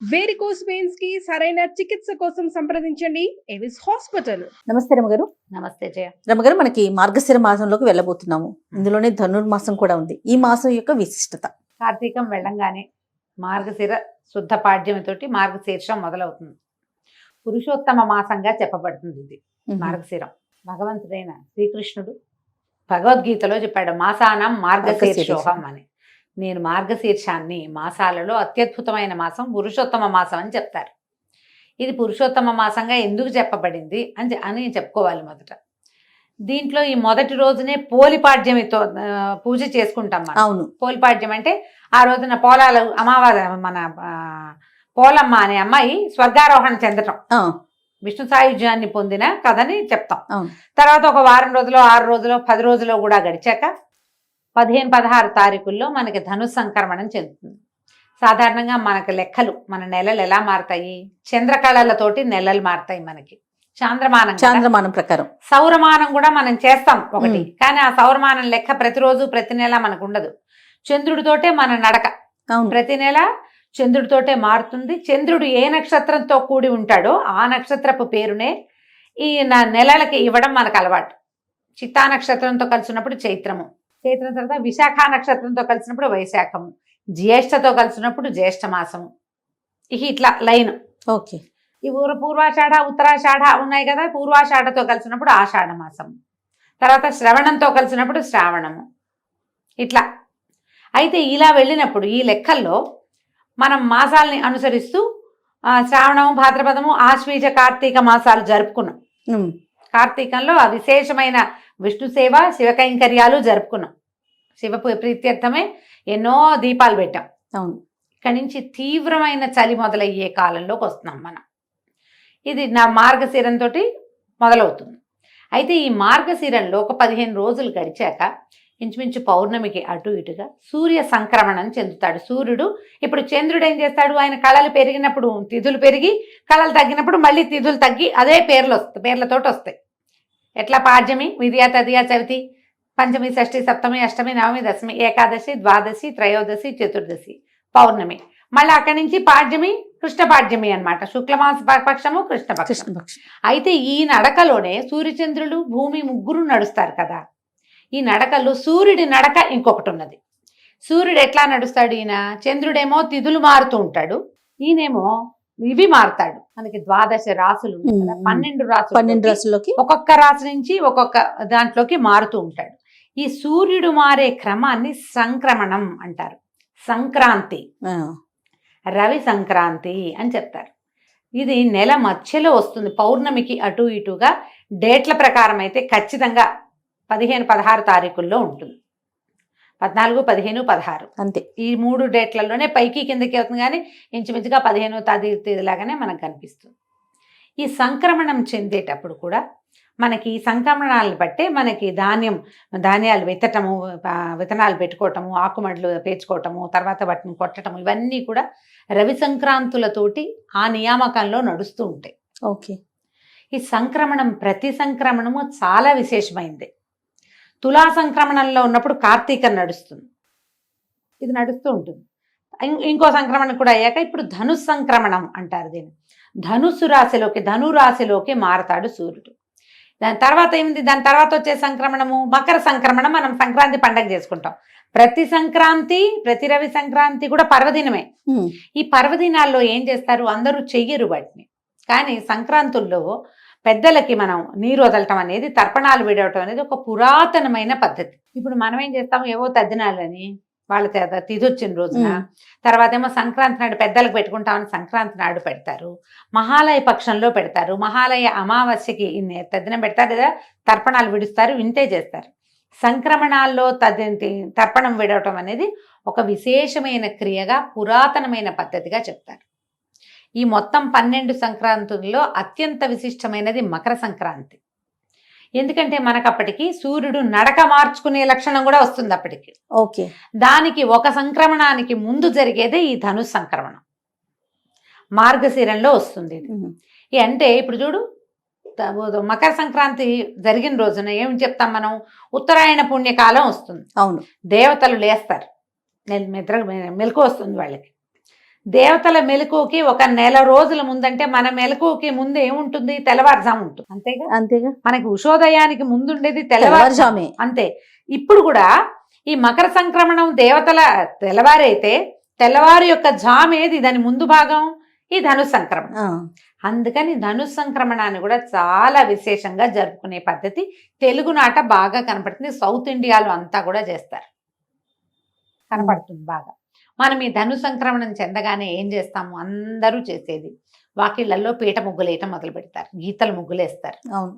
Varicose veins కి సరైన చికిత్స కోసం సంప్రదించండి ఎవిస్ హాస్పిటల్. నమస్తే రమగారు. నమస్తే జయ. రమగారు, మనకి మార్గశిర మాసంలోకి వెళ్ళబోతున్నాము. ఇందులోనే ధనుర్మాసం కూడా ఉంది. ఈ మాసం యొక్క విశిష్టత. కార్తీకం వెళ్ళంగానే మార్గశిర శుద్ధ పాడ్యమితోటి మార్గశీర్షం మొదలవుతుంది. పురుషోత్తమ మాసంగా చెప్పబడుతుంది ఇది మార్గశిరం. భగవంతుడైన శ్రీకృష్ణుడు భగవద్గీతలో చెప్పాడు, మాసానం మార్గశీర్షోహం అని. నేను మార్గశీర్షాన్ని మాసాలలో అత్యద్భుతమైన మాసం పురుషోత్తమ మాసం అని చెప్తారు. ఇది పురుషోత్తమ మాసంగా ఎందుకు చెప్పబడింది అని చెప్పుకోవాలి. మొదట దీంట్లో ఈ మొదటి రోజునే పోలిపాడ్యమితో పూజ చేసుకుంటాం మనం. అవును, పోలిపాడ్యం అంటే ఆ రోజున పోలాలు అమావాస్య, మన పోలమ్మ అనే అమ్మాయి స్వర్గారోహణ చెందటం, విష్ణు సాయుధ్యాన్ని పొందిన కథని చెప్తాం. తర్వాత ఒక వారం రోజులు, 6 రోజులు, 10 రోజులు కూడా గడిచాక 15-16 తారీఖుల్లో మనకి ధను సంక్రమణం చెందుతుంది. సాధారణంగా మనకు లెక్కలు, మన నెలలు ఎలా మారుతాయి? చంద్రకళలతోటి నెలలు మారుతాయి. మనకి చాంద్రమానం ప్రకారం సౌరమానం కూడా మనం చేస్తాం ఒకటి, కానీ ఆ సౌరమానం లెక్క ప్రతిరోజు ప్రతి నెల మనకు ఉండదు. చంద్రుడితోటే మన నడక ప్రతి నెల చంద్రుడితోటే మారుతుంది. చంద్రుడు ఏ నక్షత్రంతో కూడి ఉంటాడో ఆ నక్షత్రపు పేరునే ఈ నెలలకి ఇవ్వడం మనకు అలవాటు. చిత్తా నక్షత్రంతో కలిసినప్పుడు చైత్రము, చైత్రం తర్వాత విశాఖ నక్షత్రంతో కలిసినప్పుడు వైశాఖము, జ్యేష్ఠతో కలిసినప్పుడు జ్యేష్ఠ మాసము. ఇట్లా లైన్. ఓకే. ఈ పూర్వాషాఢ ఉత్తరాషాఢ ఉన్నాయి కదా, పూర్వాషాఢతో కలిసినప్పుడు ఆషాఢ మాసము, తర్వాత శ్రవణంతో కలిసినప్పుడు శ్రావణము. ఇట్లా అయితే ఇలా వెళ్ళినప్పుడు ఈ లెక్కల్లో మనం మాసాలని అనుసరిస్తూ శ్రావణము, భాద్రపదము, ఆశ్వీజ, కార్తీక మాసాలు జరుపుకున్నాం. కార్తీకంలో ఆ విశేషమైన విష్ణు సేవ, శివ కైంకర్యాలు జరుపుకున్నాం. శివ ప్రీత్యర్థమే ఎన్నో దీపాలు పెట్టాం. అవును. ఇక్కడి నుంచి తీవ్రమైన చలి మొదలయ్యే కాలంలోకి వస్తున్నాం మనం. ఇది నా మార్గశిరంతో మొదలవుతుంది. అయితే ఈ మార్గశిరంలో ఒక 15 రోజులు గడిచాక ఇంచుమించు పౌర్ణమికి అటు ఇటుగా సూర్య సంక్రమణం చెందుతాడు. సూర్యుడు ఇప్పుడు చంద్రుడు ఏం చేస్తాడు, ఆయన కళలు పెరిగినప్పుడు తిథులు పెరిగి, కళలు తగ్గినప్పుడు మళ్ళీ తిథులు తగ్గి అదే పేర్లతోటి వస్తాయి. ఎట్లా పాడ్యమి, విద్యా, తదియా, చవితి, పంచమి, షష్ఠి, సప్తమి, అష్టమి, నవమి, దశమి, ఏకాదశి, ద్వాదశి, త్రయోదశి, చతుర్దశి, పౌర్ణమి. మళ్ళీ అక్కడి నుంచి పాడ్యమి, కృష్ణపాడ్యమి అనమాట. శుక్లమాస పక్షము, కృష్ణపక్షం. అయితే ఈ నడకలోనే సూర్యచంద్రులు, భూమి ముగ్గురు నడుస్తారు కదా. ఈ నడకల్లో సూర్యుడి నడక ఇంకొకటి ఉన్నది. సూర్యుడు ఎట్లా నడుస్తాడు? ఈయన చంద్రుడేమో తిథులు మారుతూ ఉంటాడు, ఈయనేమో ఇవి మారుతాడు. మనకి 12 రాసులు, 12 రాసులకి ఒక్కొక్క రాశి నుంచి ఒక్కొక్క దాంట్లోకి మారుతూ ఉంటాడు. ఈ సూర్యుడు మారే క్రమాన్ని సంక్రమణం అంటారు. సంక్రాంతి, రవి సంక్రాంతి అని చెప్తారు. ఇది నెల మధ్యలో వస్తుంది. పౌర్ణమికి అటు ఇటుగా డేట్ల ప్రకారం అయితే ఖచ్చితంగా 15-16 తారీఖుల్లో ఉంటుంది. 14, 15, 16 అంతే. ఈ 3 డేట్లలోనే పైకి కిందకి అవుతుంది, కానీ ఇంచుమించుగా 15వ తేదీలాగానే మనకు కనిపిస్తుంది. ఈ సంక్రమణం చెందేటప్పుడు కూడా మనకి ఈ సంక్రమణాలను బట్టే మనకి ధాన్యాలు విత్తటము, విత్తనాలు పెట్టుకోవటము, ఆకుమడులు పేర్చుకోవటము, తర్వాత వాటిని కొట్టటము, ఇవన్నీ కూడా రవి సంక్రాంతులతోటి ఆ నియామకంలో నడుస్తూ ఉంటాయి. ఓకే. ఈ సంక్రమణం, ప్రతి సంక్రమణము చాలా విశేషమైంది. తులా సంక్రమణంలో ఉన్నప్పుడు కార్తీకం నడుస్తుంది, ఇది నడుస్తూ ఉంటుంది. ఇంకో సంక్రమణం కూడా అయ్యాక ఇప్పుడు ధను సంక్రమణం అంటారు దీన్ని. ధనురాశిలోకి మారతాడు సూర్యుడు. దాని తర్వాత ఏమిటి? దాని తర్వాత వచ్చే సంక్రమణము మకర సంక్రమణం. మనం సంక్రాంతి పండగ చేసుకుంటాం. ప్రతి సంక్రాంతి, ప్రతి రవి సంక్రాంతి కూడా పర్వదినమే. ఈ పర్వదినాల్లో ఏం చేస్తారు? అందరూ చెయ్యరు వాటిని, కానీ సంక్రాంతుల్లో పెద్దలకి మనం నీరు వదలటం అనేది, తర్పణాలు విడవటం అనేది ఒక పురాతనమైన పద్ధతి. ఇప్పుడు మనం ఏం చేస్తాము, ఏవో తద్దినాలని వాళ్ళ తిథి వచ్చిన రోజున, తర్వాత ఏమో సంక్రాంతి నాడు పెద్దలకు పెట్టుకుంటామని సంక్రాంతి నాడు పెడతారు. మహాలయ పక్షంలో పెడతారు. మహాలయ అమావాస్యకి తద్దినం పెడతారు లేదా తర్పణాలు విడుస్తారు, ఇంతే చేస్తారు. సంక్రమణాల్లో తర్పణం విడవటం అనేది ఒక విశేషమైన క్రియగా, పురాతనమైన పద్ధతిగా చెప్తారు. ఈ మొత్తం 12 సంక్రాంతుల్లో అత్యంత విశిష్టమైనది మకర సంక్రాంతి. ఎందుకంటే మనకు అప్పటికి సూర్యుడు నడక మార్చుకునే లక్షణం కూడా వస్తుంది అప్పటికి. ఓకే. దానికి ఒక సంక్రమణానికి ముందు జరిగేదే ఈ ధను సంక్రమణం, మార్గశిరంలో వస్తుంది. అంటే ఇప్పుడు చూడు, మకర సంక్రాంతి జరిగిన రోజున ఏం చెప్తాం మనం? ఉత్తరాయణ పుణ్యకాలం వస్తుంది. అవును. దేవతలు లేస్తారు, మెలకు వస్తుంది వాళ్ళకి. దేవతల మెలకువకి ఒక నెల రోజుల ముందంటే మన మెలకువకి ముందు ఏముంటుంది, తెల్లవారుజాము ఉంటుంది అంతేగా. అంతేగా, మనకి ఉషోదయానికి ముందు ఉండేది తెల్లవారుజామే. అంతే. ఇప్పుడు కూడా ఈ మకర సంక్రమణం దేవతల తెల్లవారైతే తెల్లవారు యొక్క జామ్ ఏది, దాని ముందు భాగం ఈ ధను సంక్రమణం. అందుకని ధను సంక్రమణాన్ని కూడా చాలా విశేషంగా జరుపుకునే పద్ధతి తెలుగునాట బాగా కనపడుతుంది. సౌత్ ఇండియాలో అంతా కూడా చేస్తారు, కనపడుతుంది బాగా. మనం ఈ ధను సంక్రమణం చెందగానే ఏం చేస్తాము, అందరూ చేసేది వాకిళ్లలో పీట ముగ్గులు వేయటం మొదలు పెడతారు, గీతల ముగ్గులు వేస్తారు. అవును.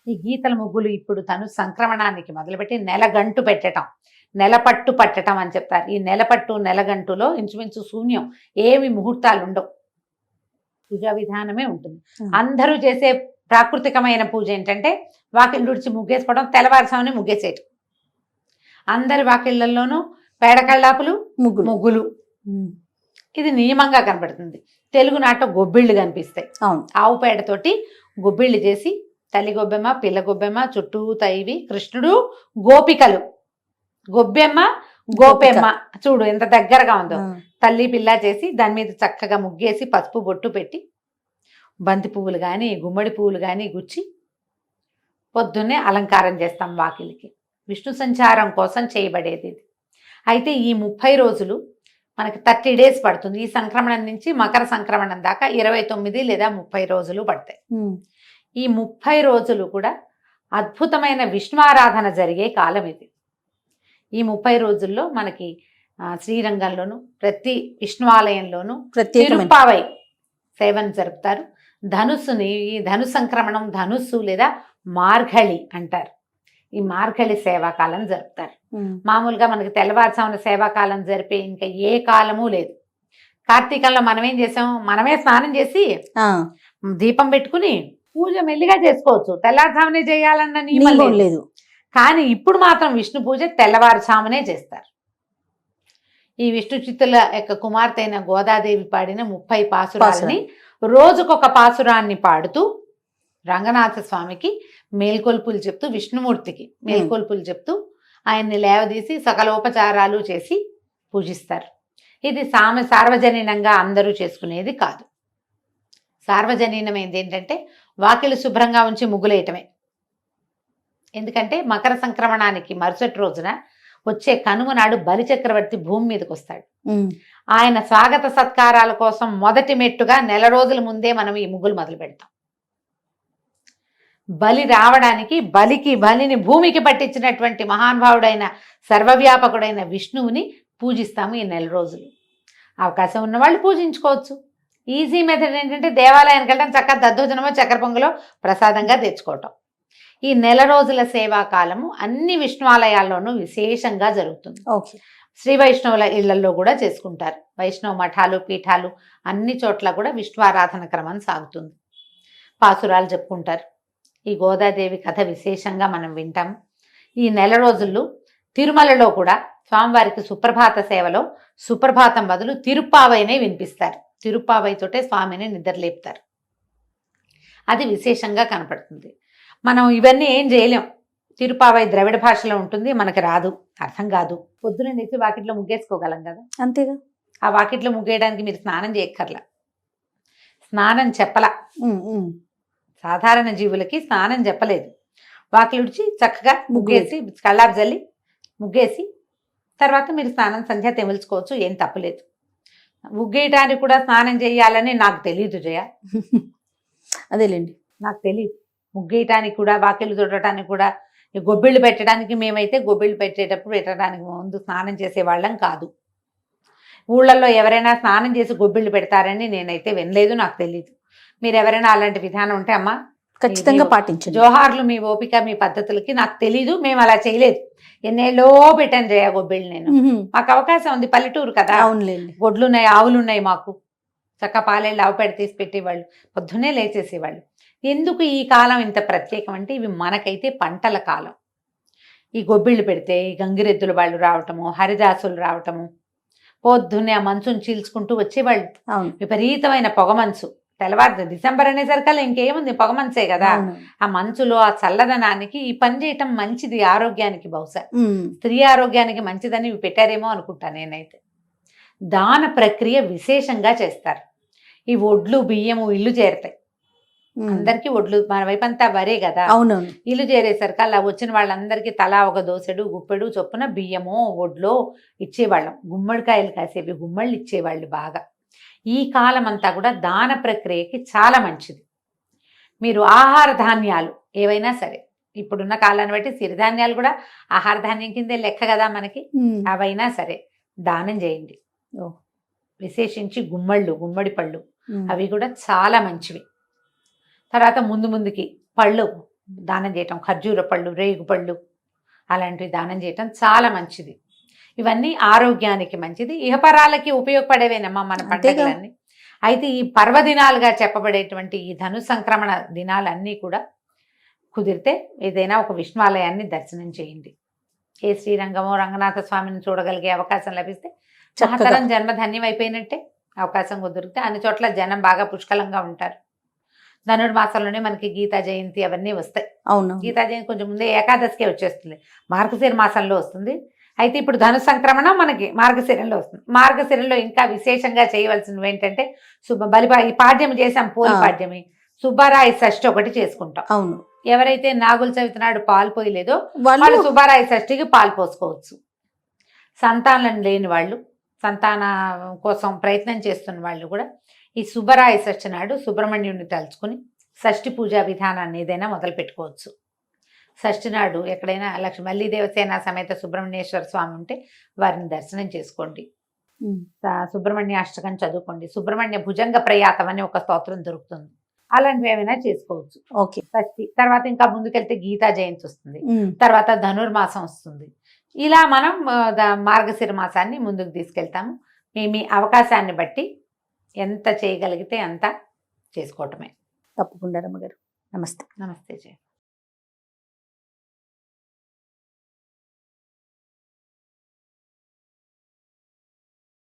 ఈ గీతల ముగ్గులు ఇప్పుడు ధను సంక్రమణానికి మొదలుపెట్టి నెలగంటు పెట్టడం, నెలపట్టు పట్టడం అని చెప్తారు. ఈ నెలపట్టు నెలగంటులో ఇంచుమించు శూన్యం, ఏమి ముహూర్తాలు ఉండవు, పూజా విధానమే ఉంటుంది. అందరూ చేసే ప్రాకృతికమైన పూజ ఏంటంటే వాకిళ్ళు ఉడిచి ముగ్గేసుకోవడం, తెల్లవారుసామని ముగ్గేసేయటం. అందరి వాకిళ్లలోనూ పేడకళ్ళాపులు ముగ్గులు, ఇది నియమంగా కనబడుతుంది. తెలుగునాట గొబ్బిళ్ళు కనిపిస్తాయి. ఆవు పేడతోటి గొబ్బిళ్ళు చేసి తల్లి గొబ్బెమ్మ, పిల్ల గొబ్బెమ్మ, చుట్టూ తైవి, కృష్ణుడు, గోపికలు, గొబ్బెమ్మ గోపెమ్మ, చూడు ఎంత దగ్గరగా ఉందో. తల్లి పిల్ల చేసి దాని మీద చక్కగా ముగ్గేసి పసుపు బొట్టు పెట్టి బంతి పువ్వులు కానీ గుమ్మడి పువ్వులు కానీ గుచ్చి పొద్దున్నే అలంకారం చేస్తాం వాకిలికి. విష్ణు సంచారం కోసం చేయబడేది ఇది. అయితే ఈ 30 రోజులు మనకి 30 days పడుతుంది. ఈ సంక్రమణం నుంచి మకర సంక్రమణం దాకా 29 లేదా 30 రోజులు పడతాయి. ఈ 30 రోజులు కూడా అద్భుతమైన విష్ణువారాధన జరిగే కాలం ఇది. ఈ 30 రోజుల్లో మనకి శ్రీరంగంలోను ప్రతి విష్ణువాలయంలోనూ తిరుప్పావై సేవను జరుపుతారు. ధనుస్సుని, ఈ ధను సంక్రమణం ధనుస్సు లేదా మార్గళి అంటారు. ఈ మార్గళి సేవాకాలం జరుపుతారు. మామూలుగా మనకి తెల్లవారుజామున సేవాకాలం జరిపే ఇంకా ఏ కాలము లేదు. కార్తీకంలో మనం ఏం చేసాం, మనమే స్నానం చేసి దీపం పెట్టుకుని పూజ మెల్లిగా చేసుకోవచ్చు, తెల్లవారుజామునే చేయాలన్న నియమం లేదు. కానీ ఇప్పుడు మాత్రం విష్ణు పూజ తెల్లవారుజామునే చేస్తారు. ఈ విష్ణు చిత్తుల యొక్క కుమార్తె అయిన గోదాదేవి పాడిన 30 పాసురాలని రోజుకొక పాసురాన్ని పాడుతూ రంగనాథ స్వామికి మేల్కొల్పులు చెప్తూ, విష్ణుమూర్తికి మేల్కొల్పులు చెప్తూ ఆయన్ని లేవదీసి సకలోపచారాలు చేసి పూజిస్తారు. ఇది సార్వజనీనంగా అందరూ చేసుకునేది కాదు. సార్వజనీనమైనది ఏంటంటే వాకిలి శుభ్రంగా ఉంచి ముగ్గులేయటమే. ఎందుకంటే మకర సంక్రమణానికి మరుసటి రోజున వచ్చే కనుమ నాడు బలి చక్రవర్తి భూమి మీదకి వస్తాడు. ఆయన స్వాగత సత్కారాల కోసం మొదటి మెట్టుగా నెల రోజుల ముందే మనం ఈ ముగ్గులు మొదలు పెడతాం. బలి రావడానికి బలిని భూమికి పట్టించినటువంటి మహానుభావుడైన సర్వవ్యాపకుడైన విష్ణువుని పూజిస్తాము ఈ నెల రోజులు. అవకాశం ఉన్న వాళ్ళు పూజించుకోవచ్చు. ఈజీ మెథడ్ ఏంటంటే దేవాలయానికి వెళ్ళడం, చక్కగా దద్దోజనమో చక్కెర పొంగలో ప్రసాదంగా తెచ్చుకోవటం. ఈ నెల రోజుల సేవాకాలము అన్ని విష్ణువాలయాల్లోనూ విశేషంగా జరుగుతుంది. శ్రీ వైష్ణవుల ఇళ్లలో కూడా చేసుకుంటారు. వైష్ణవ మఠాలు, పీఠాలు అన్ని చోట్ల కూడా విష్ణు ఆరాధన క్రమం సాగుతుంది. పాసురాలు చెప్పుకుంటారు. ఈ గోదాదేవి కథ విశేషంగా మనం వింటాం. ఈ నెల రోజుల్లో తిరుమలలో కూడా స్వామివారికి సుప్రభాత సేవలో సుప్రభాతం బదులు తిరుప్పావైనే వినిపిస్తారు. తిరుప్పావైతోటే స్వామిని నిద్రలేపుతారు. అది విశేషంగా కనపడుతుంది. మనం ఇవన్నీ ఏం చేయలేం. తిరుప్పావై ద్రవిడ భాషలో ఉంటుంది, మనకి రాదు, అర్థం కాదు. పొద్దున లేచి వాకిట్లో ముగ్గేసుకోగలం కదా, అంతేగా. ఆ వాకిట్లో ముగ్గేయడానికి మీరు స్నానం చేయక్కర్లా, స్నానం చెప్పలా. సాధారణ జీవులకి స్నానం చెప్పలేదు. వాకిలుడిచి చక్కగా ముగ్గేసి కళ్ళాపు జల్లి ముగ్గేసి తర్వాత మీరు స్నానం సంధ్య తెములుచుకోవచ్చు, ఏం తప్పులేదు. ముగ్గేయటానికి కూడా స్నానం చేయాలని నాకు తెలియదు జయ. అదేలేండి, నాకు తెలియదు. ముగ్గేయటానికి కూడా, వాకిళ్ళు తుడటానికి కూడా, గొబ్బిళ్ళు పెట్టడానికి మేమైతే గొబ్బిళ్ళు పెట్టడానికి ముందు స్నానం చేసేవాళ్ళం కాదు. ఊళ్ళల్లో ఎవరైనా స్నానం చేసి గొబ్బిళ్ళు పెడతారని నేనైతే వినలేదు, నాకు తెలియదు. మీరు ఎవరైనా అలాంటి విధానం ఉంటే అమ్మా ఖచ్చితంగా పాటించండి. జోహార్లు మీ ఓపిక, మీ పద్ధతులకి. నాకు తెలీదు, మేము అలా చేయలేదు. ఎన్నేళ్ళో పెట్టాను జయ గొబ్బిళ్ళు నేను. మాకు అవకాశం ఉంది, పల్లెటూరు కదా, గొడ్లున్నాయి, ఆవులున్నాయి మాకు. చక్క పాలేళ్ళు ఆవు పెడ తీసి పెట్టేవాళ్ళు, పొద్దున్నే లేచేసేవాళ్ళు. ఎందుకు ఈ కాలం ఇంత ప్రత్యేకం అంటే ఇవి మనకైతే పంటల కాలం. ఈ గొబ్బిళ్ళు పెడితే ఈ గంగిరెద్దుల వాళ్ళు రావటము, హరిదాసులు రావటము, పొద్దున్నే ఆ మంచుని చీల్చుకుంటూ వచ్చేవాళ్ళు. విపరీతమైన పొగ మంచు. తెల్లవారు డిసెంబర్ అనేసరికల్లా ఇంకేముంది, పొగ మంచే కదా. ఆ మంచులో ఆ చల్లదనానికి ఈ పని చేయటం మంచిది ఆరోగ్యానికి. బహుశా స్త్రీ ఆరోగ్యానికి మంచిదని ఇవి పెట్టారేమో అనుకుంటా నేనైతే. దాన ప్రక్రియ విశేషంగా చేస్తారు. ఈ ఒడ్లు బియ్యము ఇల్లు చేరుతాయి. అందరికీ ఒడ్లు, మన వైపు అంతా వరే కదా, అవునవును. ఇల్లు చేరేసరికి అలా వచ్చిన వాళ్ళందరికీ తలా ఒక దోసెడు గుప్పెడు చొప్పున బియ్యము ఒడ్లో ఇచ్చేవాళ్ళం. గుమ్మడికాయలు కాసేవి గుమ్మళ్ళు ఇచ్చేవాళ్ళు బాగా. ఈ కాలం అంతా కూడా దాన ప్రక్రియకి చాలా మంచిది. మీరు ఆహార ధాన్యాలు ఏవైనా సరే, ఇప్పుడున్న కాలాన్ని బట్టి సిరిధాన్యాలు కూడా ఆహార ధాన్యం కిందే లెక్క కదా మనకి, అవైనా సరే దానం చేయండి. విశేషించి గుమ్మడి పళ్ళు అవి కూడా చాలా మంచివి. తర్వాత ముందుకి పళ్ళు దానం చేయటం, ఖర్జూర పళ్ళు, రేగు పళ్ళు అలాంటివి దానం చేయటం చాలా మంచిది. ఇవన్నీ ఆరోగ్యానికి మంచిది, ఇహపరాలకి ఉపయోగపడేవేనమ్మా మన పండుగలన్నీ. అయితే ఈ పర్వదినాలుగా చెప్పబడేటువంటి ఈ ధను సంక్రమణ దినాలన్నీ కూడా కుదిరితే ఏదైనా ఒక విష్ణువాలయాన్ని దర్శనం చేయండి. ఏ శ్రీరంగమో రంగనాథ స్వామిని చూడగలిగే అవకాశం లభిస్తే మహతరం జన్మధన్యం అయిపోయినట్టే. అవకాశం కుదిరితే అన్ని చోట్ల జనం బాగా పుష్కలంగా ఉంటారు. ధనుర్మాసంలోనే మనకి గీతా జయంతి అవన్నీ వస్తాయి. అవును, గీతా జయంతి కొంచెం ముందే ఏకాదశికే వచ్చేస్తుంది, మార్గశిర మాసంలో వస్తుంది. అయితే ఇప్పుడు ధను సంక్రమణ మనకి మార్గశిరంలో వస్తుంది. మార్గశిరంలో ఇంకా విశేషంగా చేయవలసినవి ఏంటంటే ఈ పాడ్యం చేసాం, పోలి పాడ్యమి, సుబ్బారాయి షష్ఠి ఒకటి చేసుకుంటాం. అవును. ఎవరైతే నాగుల చవితి నాడు పాలు పోయలేదో వాళ్ళు సుబ్బారాయి షష్ఠికి పాలు పోసుకోవచ్చు. సంతానం లేని వాళ్ళు, సంతాన కోసం ప్రయత్నం చేస్తున్న వాళ్ళు కూడా ఈ సుబ్బరాయి షష్ఠి నాడు సుబ్రహ్మణ్యుడిని తలుచుకుని షష్ఠి పూజా విధానాన్ని ఏదైనా మొదలు పెట్టుకోవచ్చు. షష్ఠి నాడు ఎక్కడైనా మల్లి దేవసేన సమేత సుబ్రహ్మణ్యేశ్వర స్వామి ఉంటే వారిని దర్శనం చేసుకోండి. సుబ్రహ్మణ్య అష్టకం చదువుకోండి. సుబ్రహ్మణ్య భుజంగ ప్రయాతం అని ఒక స్తోత్రం దొరుకుతుంది, అలాంటివి ఏమైనా చేసుకోవచ్చు. ఓకే. షష్ఠి తర్వాత ఇంకా ముందుకెళ్తే గీతా జయంతి వస్తుంది, తర్వాత ధనుర్మాసం వస్తుంది. ఇలా మనం మార్గశిర మాసాన్ని ముందుకు తీసుకెళ్తాము. మీ అవకాశాన్ని బట్టి ఎంత చేయగలిగితే అంత చేసుకోవటమే. తప్పకుండా రమ్మగారు. నమస్తే. నమస్తే జయ.